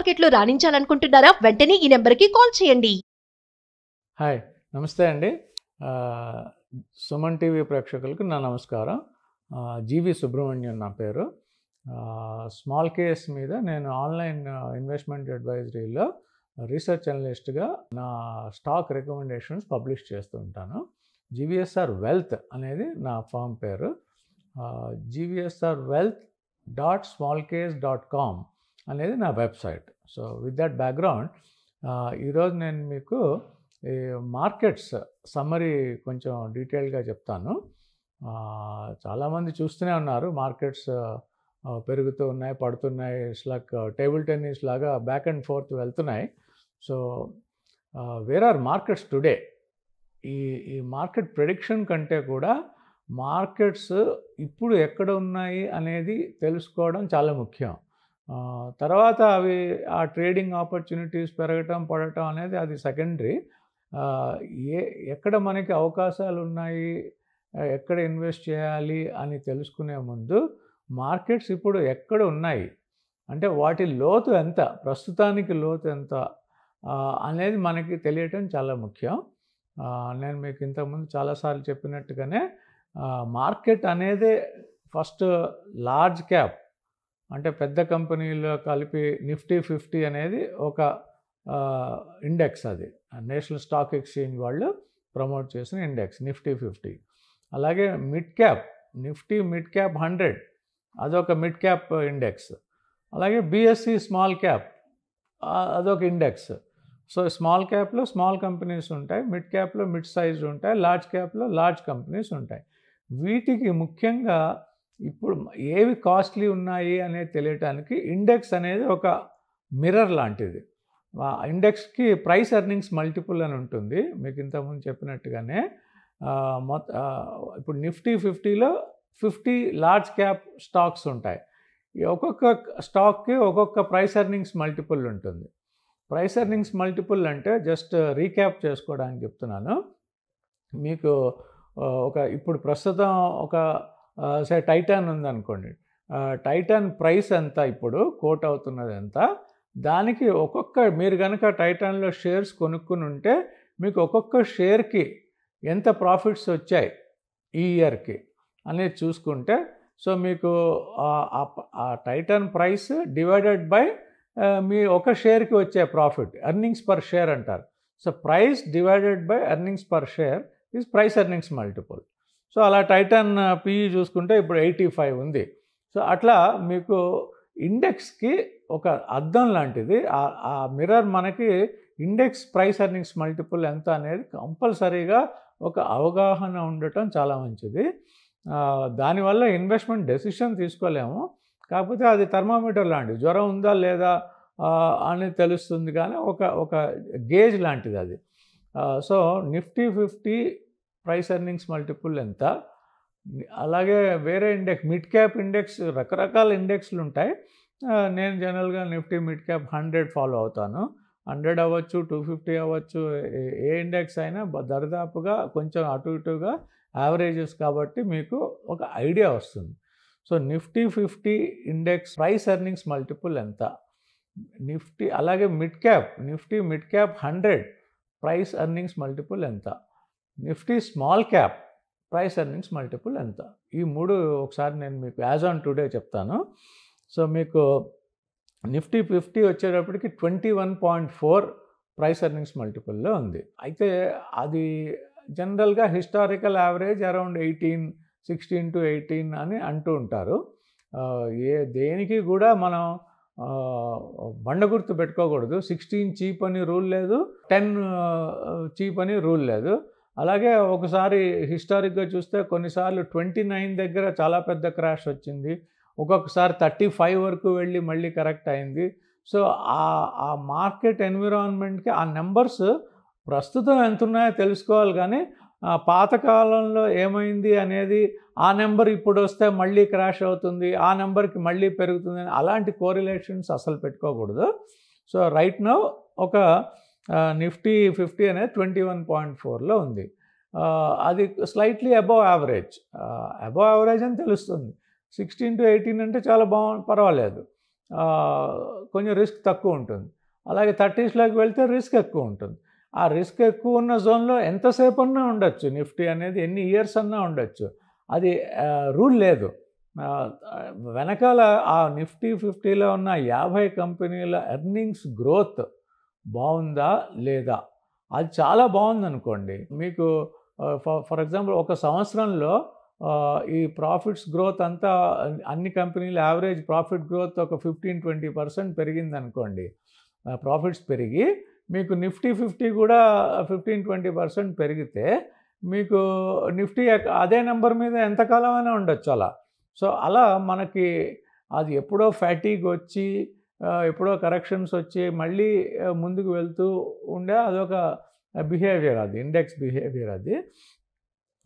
మార్కెట్లో రాణించాలనుకుంటున్నారా? వెంటనే ఈ నెంబర్కి కాల్ చేయండి. హాయ్, నమస్తే అండి. సుమన్ టీవీ ప్రేక్షకులకు నా నమస్కారం. జీవి సుబ్రహ్మణ్యం నా పేరు. స్మాల్ కేస్ మీద నేను ఆన్లైన్ ఇన్వెస్ట్మెంట్ అడ్వైజరీలో రీసెర్చ్ అనలిస్ట్గా నా స్టాక్ రికమెండేషన్స్ పబ్లిష్ చేస్తూ ఉంటాను. జీవీఎస్ఆర్ వెల్త్ అనేది నా ఫర్మ్ పేరు. GVSRwealth.smallcase.com అనేది నా website. So with that background ఈరోజు నేను మీకు ఈ మార్కెట్స్ సమ్మరీ కొంచెం డీటెయిల్గా చెప్తాను. చాలామంది చూస్తూనే ఉన్నారు, మార్కెట్స్ పెరుగుతూ ఉన్నాయి, పడుతున్నాయి. ఇట్స్ లైక్ టేబుల్ టెన్నిస్ లాగా బ్యాక్ అండ్ ఫోర్త్ వెళ్తున్నాయి. So where are markets today? ఈ మార్కెట్ ప్రెడిక్షన్ కంటే కూడా మార్కెట్స్ ఇప్పుడు ఎక్కడ ఉన్నాయి అనేది తెలుసుకోవడం చాలా ముఖ్యం. తర్వాత అవి ఆ ట్రేడింగ్ ఆపర్చునిటీస్ పెరగటం పడటం అనేది అది సెకండరీ. ఎక్కడ మనకి అవకాశాలు ఉన్నాయి, ఎక్కడ ఇన్వెస్ట్ చేయాలి అని తెలుసుకునే ముందు మార్కెట్స్ ఇప్పుడు ఎక్కడ ఉన్నాయి అంటే వాటి లోతు ఎంత, ప్రస్తుతానికి లోతు ఎంత అనేది మనకి తెలియటం చాలా ముఖ్యం. నేను మీకు ఇంతకుముందు చాలాసార్లు చెప్పినట్టుగానే మార్కెట్ అనేది ఫస్ట్ లార్జ్ క్యాప్ అంటే పెద్ద కంపెనీలో కలిపి నిఫ్టీ 50 అనేది ఒక ఇండెక్స్. అది నేషనల్ స్టాక్ ఎక్స్చేంజ్ వాళ్ళు ప్రమోట్ చేసిన ఇండెక్స్ నిఫ్టీ 50. అలాగే mid cap Nifty mid cap 100 అదొక మిడ్ క్యాప్ ఇండెక్స్. అలాగే బిఎస్సి స్మాల్ క్యాప్ అదొక ఇండెక్స్. సో స్మాల్ క్యాప్లో స్మాల్ కంపెనీస్ ఉంటాయి, మిడ్ క్యాప్లో మిడ్ సైజ్ ఉంటాయి, లార్జ్ క్యాప్లో లార్జ్ కంపెనీస్ ఉంటాయి. వీటికి ముఖ్యంగా ఇప్పుడు ఏవి కాస్ట్లీ ఉన్నాయి అనేది తెలియటానికి ఇండెక్స్ అనేది ఒక మిర్రర్ లాంటిది. ఇండెక్స్కి ప్రైస్ ఎర్నింగ్స్ మల్టిపుల్ అని ఉంటుంది. మీకు ఇంతకుముందు చెప్పినట్టుగానే ఇప్పుడు నిఫ్టీ 50లో 50 లార్జ్ క్యాప్ స్టాక్స్ ఉంటాయి. ఒక్కొక్క స్టాక్కి ఒక్కొక్క ప్రైస్ ఎర్నింగ్స్ మల్టిపుల్ ఉంటుంది. ప్రైస్ ఎర్నింగ్స్ మల్టిపుల్ అంటే జస్ట్ రీక్యాప్ చేసుకోవడానికి చెప్తున్నాను మీకు. ఇప్పుడు ప్రస్తుతం ఒక టైటాన్ ఉందనుకోండి, టైటాన్ ప్రైస్ ఎంత, ఇప్పుడు కోట్ అవుతున్నది ఎంత, దానికి మీరు కనుక టైటాన్లో షేర్స్ కొనుక్కుని ఉంటే మీకు ఒక్కొక్క షేర్కి ఎంత ప్రాఫిట్స్ వచ్చాయి ఈ ఇయర్కి అనేది చూసుకుంటే, సో మీకు ఆ టైటాన్ ప్రైస్ డివైడెడ్ బై మీ ఒక షేర్కి వచ్చే ప్రాఫిట్, ఎర్నింగ్స్ పర్ షేర్ అంటారు. So price divided by earnings per share is price earnings multiple. So అలా టైటాన్ పిఈ చూసుకుంటే ఇప్పుడు 85 ఉంది. సో అట్లా మీకు ఇండెక్స్కి ఒక అద్దం లాంటిది. ఆ మిర్రర్ మనకి ఇండెక్స్ ప్రైస్ ఎర్నింగ్స్ మల్టిపుల్ ఎంత అనేది కంపల్సరీగా ఒక అవగాహన ఉండటం చాలా మంచిది. దానివల్ల ఇన్వెస్ట్మెంట్ డెసిషన్ తీసుకోలేము, కాకపోతే అది థర్మామీటర్ లాంటిది. జ్వరం ఉందా లేదా అని తెలుస్తుంది, కానీ ఒక గేజ్ లాంటిది అది. So Nifty 50 price earnings multiple ఎంత, అలాగే వేరే ఇండెక్స్ మిడ్ క్యాప్ ఇండెక్స్, రకరకాల ఇండెక్స్లు ఉంటాయి. నేను జనరల్గా నిఫ్టీ మిడ్ క్యాప్ 100 ఫాలో అవుతాను. 100 అవ్వచ్చు, 250 అవ్వచ్చు, ఏ ఇండెక్స్ అయినా దరిదాపుగా కొంచెం అటు ఇటుగా యావరేజెస్ కాబట్టి మీకు ఒక ఐడియా వస్తుంది. So Nifty 50 index price earnings multiple ఎంత, నిఫ్టీ అలాగే mid cap Nifty mid cap 100 price earnings multiple ఎంత, Nifty small cap price earnings multiple ఎంత. ఈ మూడు ఒకసారి నేను మీకు యాజ్ ఆన్ టుడే చెప్తాను. సో మీకు నిఫ్టీ 50 వచ్చేటప్పటికి 21.4 ప్రైస్ ఎర్నింగ్స్ మల్టిపుల్లో ఉంది. అయితే అది జనరల్గా హిస్టారికల్ యావరేజ్ అరౌండ్ 16 to 18 అని అంటూ ఉంటారు. దేనికి కూడా మనం బండగుర్తు పెట్టుకోకూడదు. 16 చీప్ అని రూల్ లేదు, 10 చీప్ అని రూల్ లేదు. అలాగే ఒకసారి హిస్టారిక్గా చూస్తే కొన్నిసార్లు 29 దగ్గర చాలా పెద్ద క్రాష్ వచ్చింది, ఒక్కొక్కసారి 35 వరకు వెళ్ళి మళ్ళీ కరెక్ట్ అయింది. సో ఆ మార్కెట్ ఎన్విరాన్మెంట్కి ఆ నెంబర్స్ ప్రస్తుతం ఎంత ఉన్నాయో తెలుసుకోవాలి, కానీ పాతకాలంలో ఏమైంది అనేది ఆ నెంబర్ ఇప్పుడు వస్తే మళ్ళీ క్రాష్ అవుతుంది, ఆ నెంబర్కి మళ్ళీ పెరుగుతుంది అని అలాంటి కోరిలేషన్స్ అసలు పెట్టుకోకూడదు. సో రైట్ నౌ ఒక నిఫ్టీ 50 అనేది 21.4లో ఉంది. అది స్లైట్లీ అబవ్ యావరేజ్ అని తెలుస్తుంది. 16 to 18 అంటే చాలా పర్వాలేదు. కొంచెం రిస్క్ తక్కువ ఉంటుంది. అలాగే 30స్లోకి వెళ్తే రిస్క్ ఎక్కువ ఉంటుంది. ఆ రిస్క్ ఎక్కువ ఉన్న జోన్లో ఎంతసేపు అన్నా ఉండొచ్చు. నిఫ్టీ అనేది ఎన్ని ఇయర్స్ అన్నా ఉండొచ్చు. అది రూల్ లేదు. వెనకాల ఆ నిఫ్టీ 50లో ఉన్న 50 కంపెనీల ఎర్నింగ్స్ గ్రోత్ బాగుందా లేదా, అది చాలా బాగుందనుకోండి, మీకు ఫర్ ఎగ్జాంపుల్ ఒక సంవత్సరంలో ఈ ప్రాఫిట్స్ గ్రోత్ అంతా అన్ని కంపెనీల యావరేజ్ ప్రాఫిట్ గ్రోత్ ఒక 15-20% పెరిగిందనుకోండి. ప్రాఫిట్స్ పెరిగి మీకు నిఫ్టీ 50 కూడా 15-20% పెరిగితే మీకు నిఫ్టీ అదే నెంబర్ మీద ఎంతకాలం అయినా ఉండొచ్చు అలా. సో అలా మనకి అది ఎప్పుడో ఫ్యాటీగ్ వచ్చి ఎప్పుడో కరెక్షన్స్ వచ్చి మళ్ళీ ముందుకు వెళ్తూ ఉండే అదొక బిహేవియర్, అది ఇండెక్స్ బిహేవియర్ అది.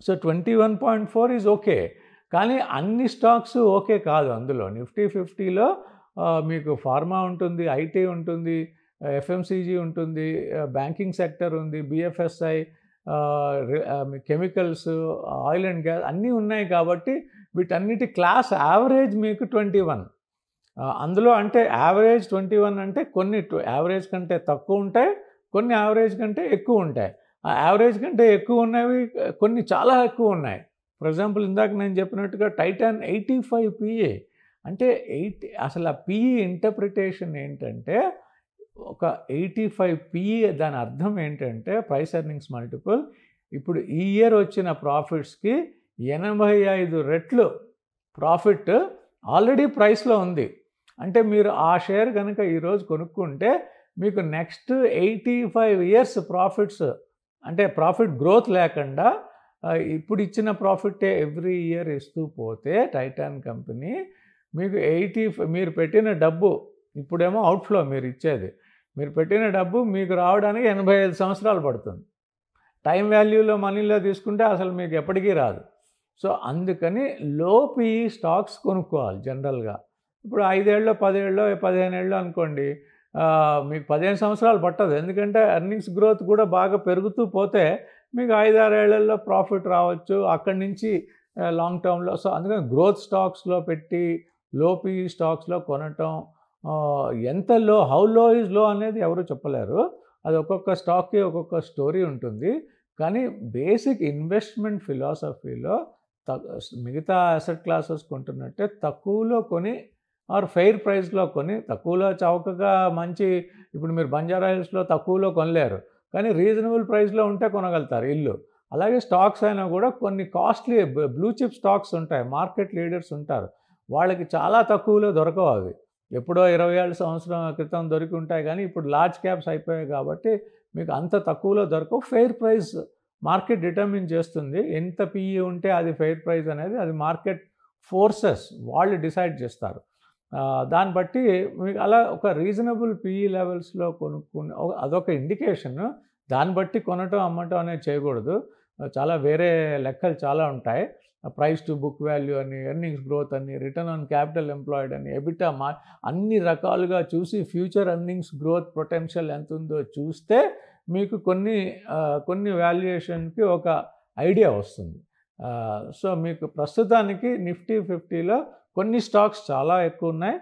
So 21.4 is okay. కానీ అన్ని స్టాక్స్ ఓకే కాదు. అందులో నిఫ్టీ 50లో మీకు ఫార్మా ఉంటుంది, ఐటీ ఉంటుంది, ఎఫ్ఎంసీజీ ఉంటుంది, బ్యాంకింగ్ సెక్టర్ ఉంది, BFSI, chemicals, oil and gas అన్నీ ఉన్నాయి. కాబట్టి వీటన్నిటి క్లాస్ యావరేజ్ మీకు 21. అందులో అంటే యావరేజ్ 21 అంటే కొన్ని యావరేజ్ కంటే తక్కువ ఉంటాయి, కొన్ని యావరేజ్ కంటే ఎక్కువ ఉంటాయి. ఆ యావరేజ్ కంటే ఎక్కువ ఉన్నవి కొన్ని చాలా ఎక్కువ ఉన్నాయి. ఫర్ ఎగ్జాంపుల్ ఇందాక నేను చెప్పినట్టుగా టైటాన్ 85 పిఏ అంటే అసలు ఆ పిఈ ఇంటర్ప్రిటేషన్ ఏంటంటే ఒక 85 పిఈ, దాని అర్థం ఏంటంటే ప్రైస్ ఎర్నింగ్స్ మల్టిపుల్. ఇప్పుడు ఈ ఇయర్ వచ్చిన ప్రాఫిట్స్కి 85 రెట్లు ప్రాఫిట్ ఆల్రెడీ ప్రైస్లో ఉంది. అంటే మీరు ఆ షేర్ కనుక ఈరోజు కొనుక్కుంటే మీకు నెక్స్ట్ 85 ఇయర్స్ ప్రాఫిట్స్, అంటే ప్రాఫిట్ గ్రోత్ లేకుండా ఇప్పుడు ఇచ్చిన ప్రాఫిటే ఎవ్రీ ఇయర్ ఇస్తూ పోతే టైటాన్ కంపెనీ మీకు మీరు పెట్టిన డబ్బు, ఇప్పుడేమో అవుట్ఫ్లో మీరు ఇచ్చేది, మీరు పెట్టిన డబ్బు మీకు రావడానికి 85 సంవత్సరాలు పడుతుంది. టైం వాల్యూలో మనీలో తీసుకుంటే అసలు మీకు ఎప్పటికీ రాదు. సో అందుకని లో పిఈ స్టాక్స్ కొనుక్కోవాలి జనరల్గా. ఇప్పుడు 5 ఏళ్ళలో 10 ఏళ్ళలో 15 ఏళ్ళలో అనుకోండి, మీకు 15 సంవత్సరాలు పట్టదు. ఎందుకంటే ఎర్నింగ్స్ గ్రోత్ కూడా బాగా పెరుగుతూ పోతే మీకు 5-6 ఏళ్లలో ప్రాఫిట్ రావచ్చు అక్కడి నుంచి లాంగ్ టర్మ్లో. సో అందుకని గ్రోత్ స్టాక్స్లో పెట్టి లో పిఈ స్టాక్స్లో కొనటం, ఎంత లో, హౌ లో ఈజ్ లో అనేది ఎవరు చెప్పలేరు. అది ఒక్కొక్క స్టాక్కి ఒక్కొక్క స్టోరీ ఉంటుంది. కానీ బేసిక్ ఇన్వెస్ట్మెంట్ ఫిలాసఫీలో మిగతా అసెట్ క్లాసెస్ కొంటున్నట్టే తక్కువలో కొని ఆర్ ఫెయిర్ ప్రైస్లో కొని, తక్కువలో చౌకగా మంచి, ఇప్పుడు మీరు బంజారా హిల్స్లో తక్కువలో కొనలేరు, కానీ రీజనబుల్ ప్రైస్లో ఉంటే కొనగలుగుతారు ఇల్లు. అలాగే స్టాక్స్ అయినా కూడా కొన్ని కాస్ట్లీ బ్లూ చిప్ స్టాక్స్ ఉంటాయి, మార్కెట్ లీడర్స్ ఉంటారు, వాళ్ళకి చాలా తక్కువలో దొరకవు. అవి ఎప్పుడో 20 ఏళ్ళ సంవత్సరం క్రితం దొరికి ఉంటాయి, కానీ ఇప్పుడు లార్జ్ క్యాప్స్ అయిపోయాయి కాబట్టి మీకు అంత తక్కువలో దొరకవు. ఫెయిర్ ప్రైస్ మార్కెట్ డిటర్మిన్ చేస్తుంది. ఎంత పిఈ ఉంటే అది ఫెయిర్ ప్రైస్ అనేది, అది మార్కెట్ ఫోర్సెస్ వాళ్ళు డిసైడ్ చేస్తారు. దాన్ని బట్టి మీకు అలా ఒక రీజనబుల్ పిఈ లెవెల్స్లో కొనుక్కుని అదొక ఇండికేషన్. దాన్ని బట్టి కొనటం అమ్మటం అనేది చేయకూడదు. చాలా వేరే లెక్కలు చాలా ఉంటాయి. ప్రైస్ టు బుక్ వాల్యూ అని, ఎర్నింగ్స్ గ్రోత్ అని, రిటర్న్ ఆన్ క్యాపిటల్ ఎంప్లాయిడ్ అని, ఎబిటా, అన్ని రకాలుగా చూసి ఫ్యూచర్ ఎర్నింగ్స్ గ్రోత్ పొటెన్షియల్ ఎంత ఉందో చూస్తే మీకు కొన్ని వాల్యుయేషన్కి ఒక ఐడియా వస్తుంది. సో మీకు ప్రస్తుతానికి నిఫ్టీ 50లో కొన్ని స్టాక్స్ చాలా ఎక్కువ ఉన్నాయి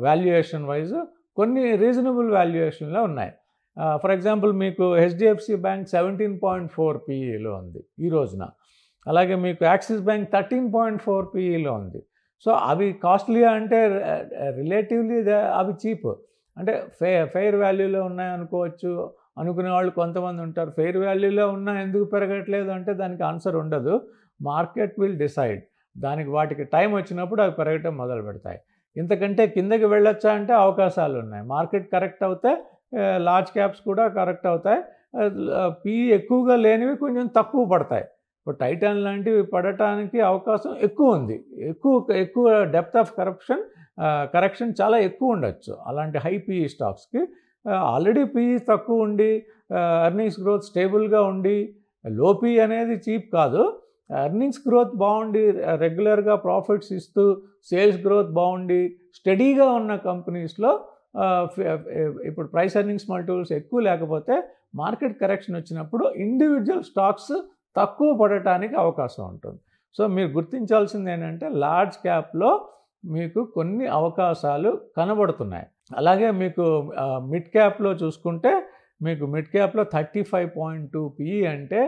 వాల్యుయేషన్ వైజ్, కొన్ని రీజనబుల్ వాల్యుయేషన్లో ఉన్నాయి. ఫర్ ఎగ్జాంపుల్ మీకు హెచ్డిఎఫ్సి బ్యాంక్ 17.4 పిఈలో ఉంది ఈ రోజున. అలాగే మీకు యాక్సిస్ బ్యాంక్ 13.4 పిఈలో ఉంది. సో అవి కాస్ట్లీగా అంటే రిలేటివ్లీ అవి చీప్, అంటే ఫెయిర్ వాల్యూలో ఉన్నాయనుకోవచ్చు అనుకునే వాళ్ళు కొంతమంది ఉంటారు. ఫెయిర్ వాల్యూలో ఉన్నా ఎందుకు పెరగట్లేదు అంటే దానికి ఆన్సర్ ఉండదు. Market will decide. వాటికి టైం వచ్చినప్పుడు అవి పెరగటం మొదలు పెడతాయి. ఇంతకంటే కిందకి వెళ్ళొచ్చా అంటే అవకాశాలు ఉన్నాయి. మార్కెట్ కరెక్ట్ అవుతే లార్జ్ క్యాప్స్ కూడా కరెక్ట్ అవుతాయి. పిఈ ఎక్కువగా లేనివి కొంచెం తక్కువ పడతాయి. ఇప్పుడు టైటాన్ లాంటివి పడటానికి అవకాశం ఎక్కువ ఉంది. ఎక్కువ డెప్త్ ఆఫ్ కరెక్షన్ చాలా ఎక్కువ ఉండొచ్చు అలాంటి హై పిఈ స్టాక్స్కి. ఆల్రెడీ పిఈ తక్కువ ఉండి ఎర్నింగ్స్ గ్రోత్ స్టేబుల్గా ఉండి, లో పిఈ అనేది చీప్ కాదు, ఎర్నింగ్స్ గ్రోత్ బాగుండి రెగ్యులర్గా ప్రాఫిట్స్ ఇస్తూ సేల్స్ గ్రోత్ బాగుండి స్టడీగా ఉన్న కంపెనీస్లో ఇప్పుడు ప్రైస్ ఎర్నింగ్స్ మల్టిపుల్స్ ఎక్కువ లేకపోతే మార్కెట్ కరెక్షన్ వచ్చినప్పుడు ఇండివిజువల్ స్టాక్స్ తక్కువ పడటానికి అవకాశం ఉంటుంది. సో మీరు గుర్తించాల్సింది ఏంటంటే లార్జ్ క్యాప్లో మీకు కొన్ని అవకాశాలు కనబడుతున్నాయి. అలాగే మీకు మిడ్ క్యాప్లో చూసుకుంటే మీకు మిడ్ క్యాప్లో 35.2 పిఈ అంటే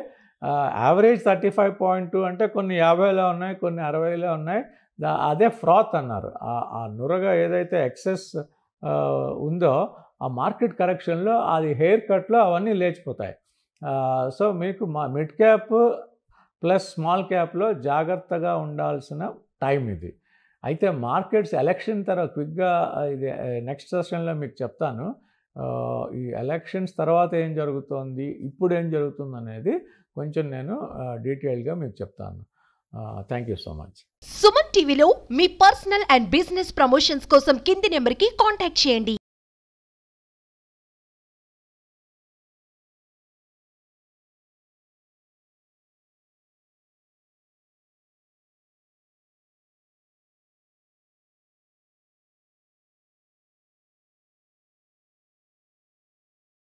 యావరేజ్ 35.2 అంటే కొన్ని 50లో ఉన్నాయి, కొన్ని 60లో ఉన్నాయి. అదే ఫ్రాత్ అన్నారు. ఆ నురగ ఏదైతే ఎక్సెస్ ఉందో ఆ మార్కెట్ కరెక్షన్లో అది హెయిర్ కట్లో అవన్నీ లేచిపోతాయి. సో మీకు మిడ్ క్యాప్ ప్లస్ స్మాల్ క్యాప్లో జాగ్రత్తగా ఉండాల్సిన టైం ఇది. అయితే మార్కెట్స్ ఎలక్షన్ తర్వాత క్విక్గా ఇది నెక్స్ట్ సెషన్లో మీకు చెప్తాను. ఈ ఎలక్షన్స్ తర్వాత ఏం జరుగుతోంది, ఇప్పుడు ఏం జరుగుతుంది అనేది కొంచెం నేను డీటెయిల్గా మీకు చెప్తాను. Thank you so much. Suman టీవీలో మీ పర్సనల్ అండ్ బిజినెస్ ప్రమోషన్స్ కోసం కింది నెంబర్కి కాంటాక్ట్ చేయండి.